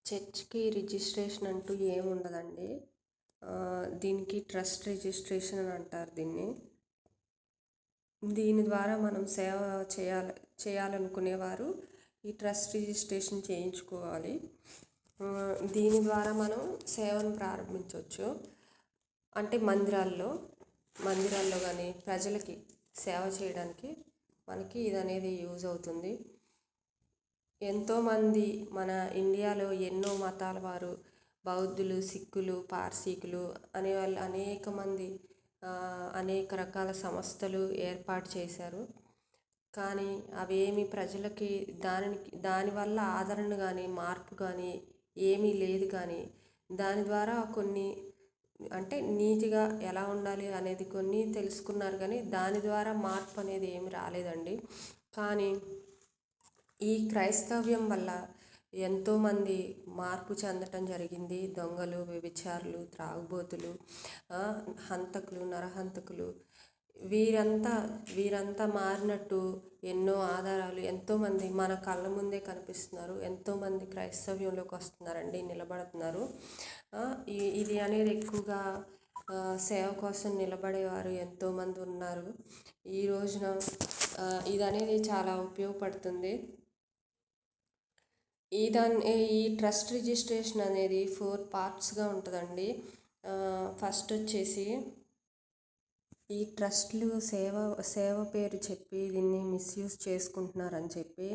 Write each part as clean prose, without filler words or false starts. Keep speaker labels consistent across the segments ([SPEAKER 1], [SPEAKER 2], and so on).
[SPEAKER 1] చర్చ్‌కి రిజిస్ట్రేషన్ అంటూ ఏముండదండి. దీనికి ట్రస్ట్ రిజిస్ట్రేషన్ అని అంటారు దీన్ని. దీని ద్వారా మనం సేవ చేయాలనుకునేవారు ఈ ట్రస్ట్ రిజిస్ట్రేషన్ చేయించుకోవాలి. దీని ద్వారా మనం సేవను ప్రారంభించవచ్చు. అంటే మందిరాల్లో కానీ ప్రజలకి సేవ చేయడానికి మనకి ఇది అనేది యూజ్ అవుతుంది. ఎంతోమంది మన ఇండియాలో ఎన్నో మతాల వారు, బౌద్ధులు, సిక్కులు, పార్సీకులు అనే వాళ్ళు అనేక మంది అనేక రకాల సంస్థలు ఏర్పాటు చేశారు. కానీ అవేమి ప్రజలకి దానివల్ల ఆదరణ కానీ మార్పు కానీ ఏమీ లేదు. కానీ దాని ద్వారా కొన్ని అంటే నీతిగా ఎలా ఉండాలి అనేది కొన్ని తెలుసుకున్నారు. కానీ దాని ద్వారా మార్పు అనేది ఏమి రాలేదండి. కానీ ఈ క్రైస్తవ్యం వల్ల ఎంతోమంది మార్పు చెందటం జరిగింది. దొంగలు, వ్యభిచారులు, త్రాగుబోతులు, హంతకులు, నరహంతకులు వీరంతా మారినట్టు ఎన్నో ఆధారాలు ఎంతోమంది మన కళ్ళ ముందే కనిపిస్తున్నారు. ఎంతోమంది క్రైస్తవ్యంలోకి వస్తున్నారండి, నిలబడుతున్నారు. ఇది అనేది ఎక్కువగా సేవ కోసం నిలబడేవారు ఎంతోమంది ఉన్నారు. ఈ రోజున ఇది అనేది చాలా ఉపయోగపడుతుంది. ఈ ట్రస్ట్ రిజిస్ట్రేషన్ అనేది 4 పార్ట్స్గా ఉంటుందండి. ఫస్ట్ వచ్చేసి ఈ ట్రస్ట్లు సేవ పేరు చెప్పి దీన్ని మిస్యూజ్ చేసుకుంటున్నారని చెప్పి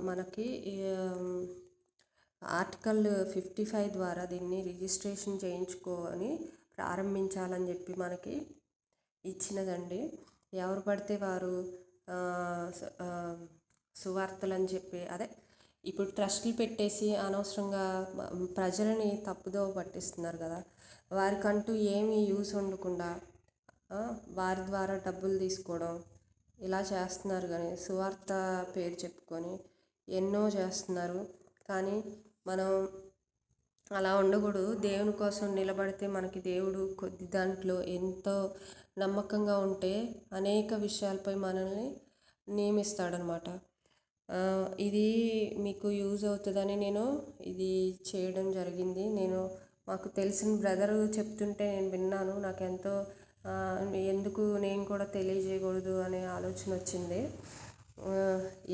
[SPEAKER 1] మనకి ఆర్టికల్ 55 ద్వారా దీన్ని రిజిస్ట్రేషన్ చేయించుకొని ప్రారంభించాలని చెప్పి మనకి ఇచ్చినదండి. ఎవరు పడితే వారు సువార్తలు అని చెప్పి ఇప్పుడు ట్రస్టులు పెట్టేసి అనవసరంగా ప్రజలని తప్పుదోవ పట్టిస్తున్నారు కదా. వారికంటూ ఏమీ యూస్ ఉండకుండా వారి ద్వారా డబ్బులు తీసుకోవడం ఇలా చేస్తున్నారు. కానీ సువార్త పేరు చెప్పుకొని ఎన్నో చేస్తున్నారు. కానీ మనం అలా ఉండకూడదు. దేవుని కోసం నిలబడితే మనకి దేవుడు కొద్ది దాంట్లో ఎంతో నమ్మకంగా ఉంటే అనేక విషయాలపై మనల్ని నియమిస్తాడనమాట. ఇది మీకు యూజ్ అవుతుందని నేను ఇది చేయడం జరిగింది. మాకు తెలిసిన బ్రదరు చెప్తుంటే నేను విన్నాను. నాకెంతో ఎందుకు నేను కూడా తెలియజేయకూడదు అనే ఆలోచన వచ్చింది.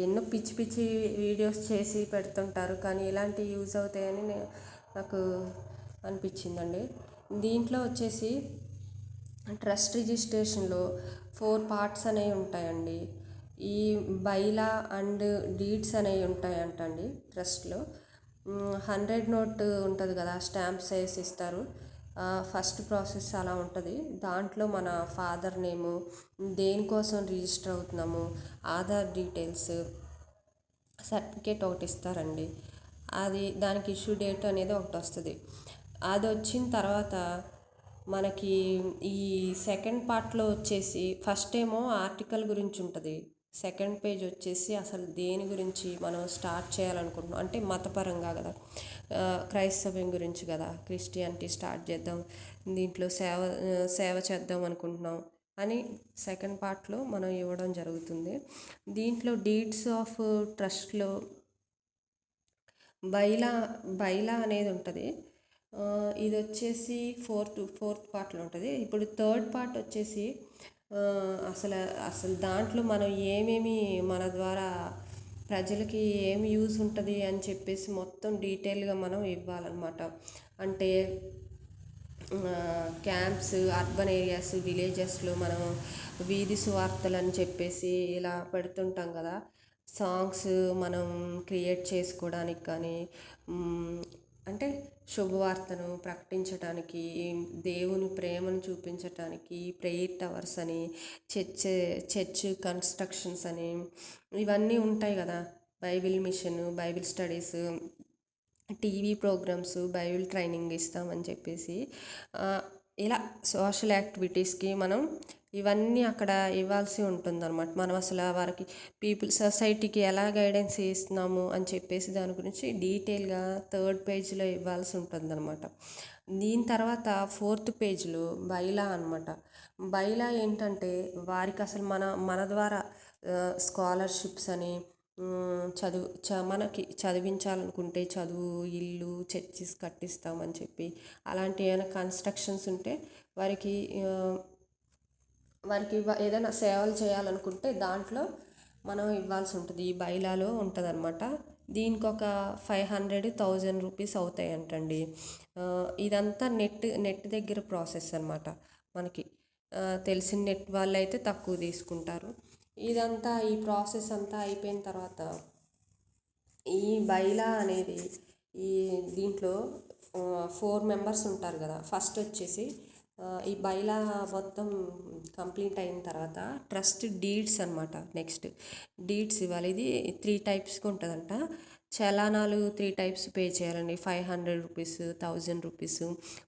[SPEAKER 1] ఎన్నో పిచ్చి పిచ్చి వీడియోస్ చేసి పెడుతుంటారు, కానీ ఇలాంటి యూజ్ అవుతాయని నాకు అనిపించిందండి. దీంట్లో వచ్చేసి ట్రస్ట్ రిజిస్ట్రేషన్లో 4 పార్ట్స్ అనేవి ఉంటాయండి. ఈ బైలా అండ్ డీడ్స్ అనేవి ఉంటాయంటండి ట్రస్ట్లో. 100 నోట్ ఉంటుంది కదా, స్టాంప్ సైజ్ ఇస్తారు. ఫస్ట్ ప్రాసెస్ అలా ఉంటుంది. దాంట్లో మన ఫాదర్ నేము, దేనికోసం రిజిస్టర్ అవుతున్నాము, ఆధార్ డీటెయిల్స్, సర్టిఫికేట్ ఒకటి ఇస్తారండి. దానికి ఇష్యూ డేట్ అనేది ఒకటి వస్తుంది. అది వచ్చిన తర్వాత మనకి ఈ సెకండ్ పార్ట్లో వచ్చేసి ఫస్ట్ ఏమో ఆర్టికల్ గురించి ఉంటుంది. సెకండ్ పేజ్ వచ్చేసి అసలు దేని గురించి మనం స్టార్ట్ చేయాలనుకుంటున్నాం అంటే మతపరంగా కదా, క్రైస్తవ్యం గురించి కదా, క్రిస్టియానిటీ స్టార్ట్ చేద్దాం, దీంట్లో సేవ చేద్దాం అనుకుంటున్నాం అని సెకండ్ పార్ట్లో మనం ఇవ్వడం జరుగుతుంది. దీంట్లో డీడ్స్ ఆఫ్ ట్రస్ట్లో బైలా అనేది ఉంటుంది. ఇది వచ్చేసి ఫోర్త్ పార్ట్లో ఉంటుంది. ఇప్పుడు థర్డ్ పార్ట్ వచ్చేసి అసలు దాంట్లో మనం ఏమేమి మన ద్వారా ప్రజలకి ఏమి యూజ్ ఉంటుంది అని చెప్పేసి మొత్తం డీటెయిల్గా మనం ఇవ్వాలన్నమాట. అంటే క్యాంప్స్, అర్బన్ ఏరియాస్, విలేజెస్లో మనం వీధి సువార్తలు అని చెప్పేసి ఇలా పెడుతుంటాం కదా. సాంగ్స్ మనం క్రియేట్ చేసుకోవడానికి కానీ అంటే శుభవార్తను ప్రకటించడానికి, దేవుని ప్రేమను చూపించటానికి ప్రేయర్ టవర్స్ అని, చర్చ్ కన్స్ట్రక్షన్స్ అని ఇవన్నీ ఉంటాయి కదా. Bible mission, Bible studies, TV programmes, Bible training ఇస్తామని చెప్పేసి ఇలా సోషల్ యాక్టివిటీస్కి మనం ఇవన్నీ అక్కడ ఇవ్వాల్సి ఉంటుందన్నమాట. మనం అసలు వారికి సొసైటీకి ఎలా గైడెన్స్ ఇస్తున్నాము అని చెప్పేసి దాని గురించి డీటెయిల్గా థర్డ్ పేజ్లో ఇవ్వాల్సి ఉంటుందన్నమాట. దీని తర్వాత ఫోర్త్ పేజ్లో బైలా అనమాట. బైలా ఏంటంటే వారికి అసలు మన ద్వారా స్కాలర్షిప్స్ అని, మనకి చదివించాలనుకుంటే చదువు, ఇల్లు, చర్చిస్ కట్టిస్తామని చెప్పి అలాంటి ఏమైనా కన్స్ట్రక్షన్స్ ఉంటే వారికి ఏదైనా సేవలు చేయాలనుకుంటే దాంట్లో మనం ఇవ్వాల్సి ఉంటుంది. ఈ బైలాలో ఉంటుంది అనమాట. దీనికి ఒక 500-1000 రూపీస్ అవుతాయి అంటండి. ఇదంతా నెట్ దగ్గర ప్రాసెస్ అనమాట. మనకి తెలిసిన నెట్ వాళ్ళు అయితే తక్కువ తీసుకుంటారు. ఇదంతా ఈ ప్రాసెస్ అంతా అయిపోయిన తర్వాత ఈ బైలా అనేది ఈ దీంట్లో 4 మెంబర్స్ ఉంటారు కదా. ఫస్ట్ వచ్చేసి ఈ బైలా మొత్తం కంప్లీట్ అయిన తర్వాత ట్రస్ట్ డీడ్స్ అనమాట. నెక్స్ట్ డీడ్స్ ఇవ్వాలి. ఇది 3 టైప్స్గా ఉంటుందంట. చలానాలు 3 టైప్స్ పే చేయాలండి. 500 రూపీస్, 1000 రూపీస్,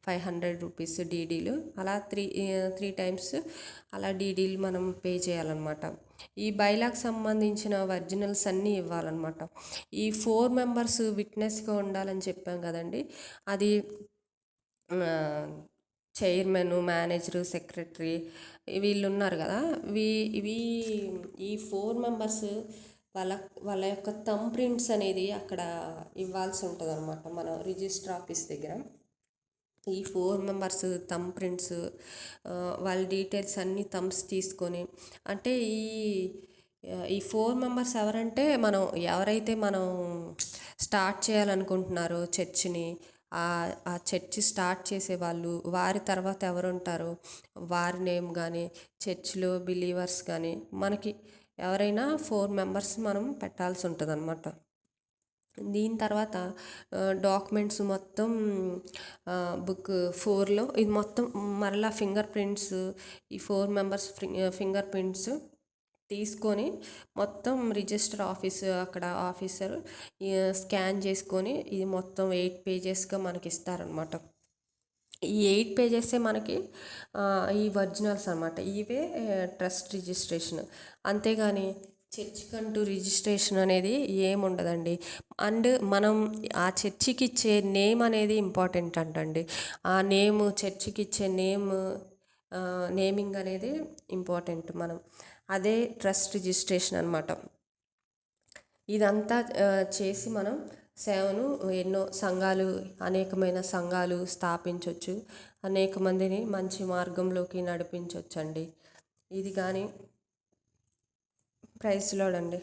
[SPEAKER 1] 500 రూపీస్ డీడీలు, అలా త్రీ టైమ్స్ అలా డీడీలు మనం పే చేయాలన్నమాట. ఈ బైలాకు సంబంధించిన ఒరిజినల్స్ అన్నీ ఇవ్వాలన్నమాట. ఈ 4 మెంబర్స్ విట్నెస్గా ఉండాలని చెప్పాం కదండి. అది చైర్మన్, మేనేజరు, సెక్రటరీ వీళ్ళు ఉన్నారు కదా. ఇవి ఈ 4 మెంబర్స్ వాళ్ళ వాళ్ళ యొక్క థంబ్ ప్రింట్స్ అనేది అక్కడ ఇవ్వాల్సి ఉంటుంది అనమాట మన రిజిస్టర్ ఆఫీస్ దగ్గర. ఈ 4 మెంబర్స్ థంబ్ ప్రింట్స్, వాళ్ళ డీటెయిల్స్ అన్నీ థంబ్స్ తీసుకొని, అంటే ఈ 4 మెంబర్స్ ఎవరంటే ఎవరైతే మనం స్టార్ట్ చేయాలనుకుంటున్నారో చర్చిని, ఆ చర్చి స్టార్ట్ చేసే వాళ్ళు, వారి తర్వాత ఎవరు ఉంటారో వారి నేమ్ కానీ, చర్చిలో బిలీవర్స్ కానీ మనకి ఎవరైనా 4 మెంబర్స్ మనం పెట్టాల్సి ఉంటుంది అనమాట. దీని తర్వాత డాక్యుమెంట్స్ మొత్తం బుక్ 4లో ఇది మొత్తం మరలా ఫింగర్ ప్రింట్స్, ఈ 4 మెంబర్స్ ఫింగర్ ప్రింట్స్ తీసుకొని మొత్తం రిజిస్టర్ ఆఫీస్ అక్కడ ఆఫీసర్ స్కాన్ చేసుకొని ఇది మొత్తం 8 పేజెస్గా మనకి ఇస్తారనమాట. ఈ 8 పేజెసే మనకి ఈ ఒరిజినల్స్ అనమాట. ఇవే ట్రస్ట్ రిజిస్ట్రేషన్. అంతేగాని చర్చికంటూ రిజిస్ట్రేషన్ అనేది ఏముండదండి. అండ్ మనం ఆ చర్చికి ఇచ్చే నేమ్ అనేది ఇంపార్టెంట్ అంటండి. ఆ నేమ్, చర్చికి ఇచ్చే నేమింగ్ అనేది ఇంపార్టెంట్. అదే ట్రస్ట్ రిజిస్ట్రేషన్ అనమాట. ఇదంతా చేసి మనం సేవను ఎన్నో అనేకమైన సంఘాలు స్థాపించవచ్చు. అనేక మందిని మంచి మార్గంలోకి నడిపించవచ్చండి. ఇది కానీ ప్రైజ్ లార్డ్ అండి.